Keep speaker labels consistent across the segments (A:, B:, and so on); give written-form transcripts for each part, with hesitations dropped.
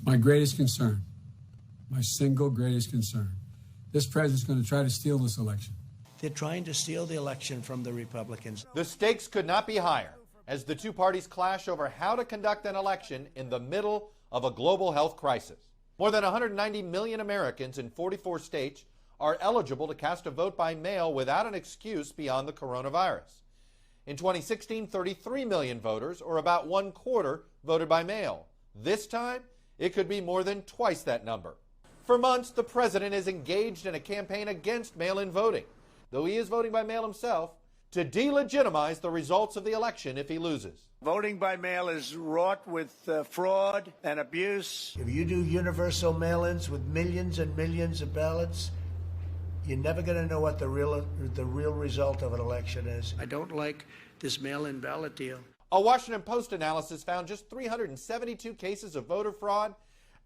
A: It's my greatest concern, my single greatest concern. This president's going to try to steal this election.
B: They're trying to steal the election from the Republicans.
C: The stakes could not be higher as the two parties clash over how to conduct an election in the middle of a global health crisis. More than 190 million Americans in 44 states are eligible to cast a vote by mail without an excuse beyond the coronavirus. In 2016, 33 million voters, or about 1/4, voted by mail. This time, it could be more than twice that number. For months, the president is engaged in a campaign against mail-in voting, though he is voting by mail himself, to delegitimize the results of the election if he loses.
D: Voting by mail is wrought with fraud and abuse.
B: If you do universal mail-ins with millions and millions of ballots, you're never going to know what the real result of an election is. I don't like this mail-in ballot deal.
C: A Washington Post analysis found just 372 cases of voter fraud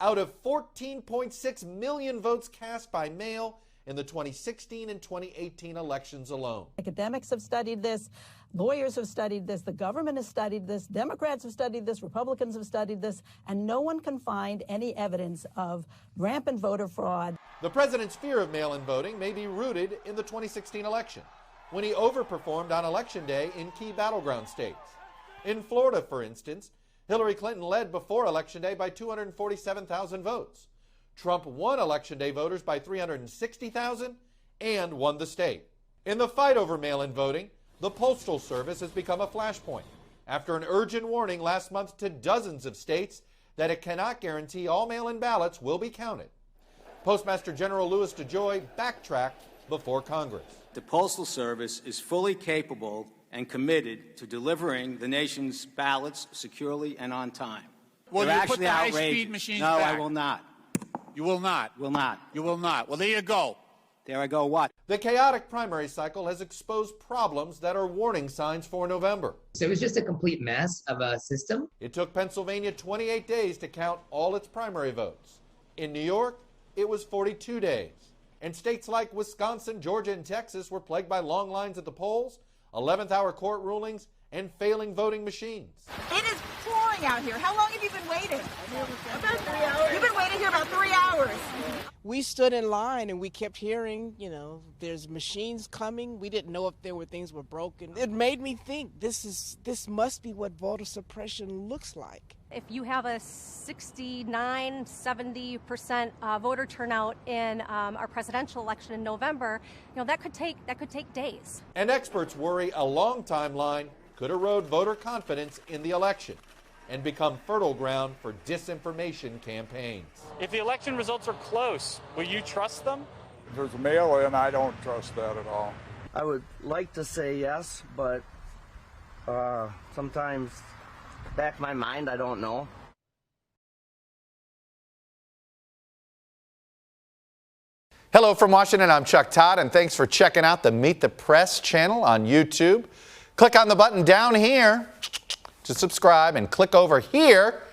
C: out of 14.6 million votes cast by mail in the 2016 and 2018 elections alone.
E: Academics have studied this, lawyers have studied this, the government has studied this, Democrats have studied this, Republicans have studied this, and no one can find any evidence of rampant voter fraud.
C: The president's fear of mail-in voting may be rooted in the 2016 election, when he overperformed on Election Day in key battleground states. In Florida, for instance, Hillary Clinton led before Election Day by 247,000 votes. Trump won Election Day voters by 360,000 and won the state. In the fight over mail-in voting, the Postal Service has become a flashpoint after an urgent warning last month to dozens of states that it cannot guarantee all mail-in ballots will be counted. Postmaster General Louis DeJoy backtracked before Congress.
F: The Postal Service is fully capable and committed to delivering the nation's ballots securely and on time.
G: Will
F: They're
G: you
F: actually
G: put the
F: outrageous.
G: high-speed machines
F: No,
G: back?
F: I will not.
G: You will not.
F: Will not.
G: You will not. Well, there you go.
F: There I go. What?
C: The chaotic primary cycle has exposed problems that are warning signs for November.
H: So it was just a complete mess of a system.
C: It took Pennsylvania 28 days to count all its primary votes. In New York, it was 42 days. And states like Wisconsin, Georgia, and Texas were plagued by long lines at the polls, 11th-hour court rulings, and failing voting machines.
I: It is pouring out here. How long have you been waiting? About 3 hours. You've been waiting here about 3 hours.
J: We stood in line and we kept hearing, there's machines coming. We didn't know if things were broken. It made me think this must be what voter suppression looks like.
K: If you have a 69, 70% voter turnout in our presidential election in November, that could take days.
C: And experts worry a long timeline could erode voter confidence in the election and become fertile ground for disinformation campaigns.
L: If the election results are close, will you trust them?
M: If there's mail-in, I don't trust that at all.
N: I would like to say yes, but sometimes back of my mind, I don't know.
C: Hello from Washington, I'm Chuck Todd, and thanks for checking out the Meet the Press channel on YouTube. Click on the button down here to subscribe and click over here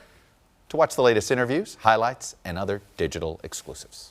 C: to watch the latest interviews, highlights, and other digital exclusives.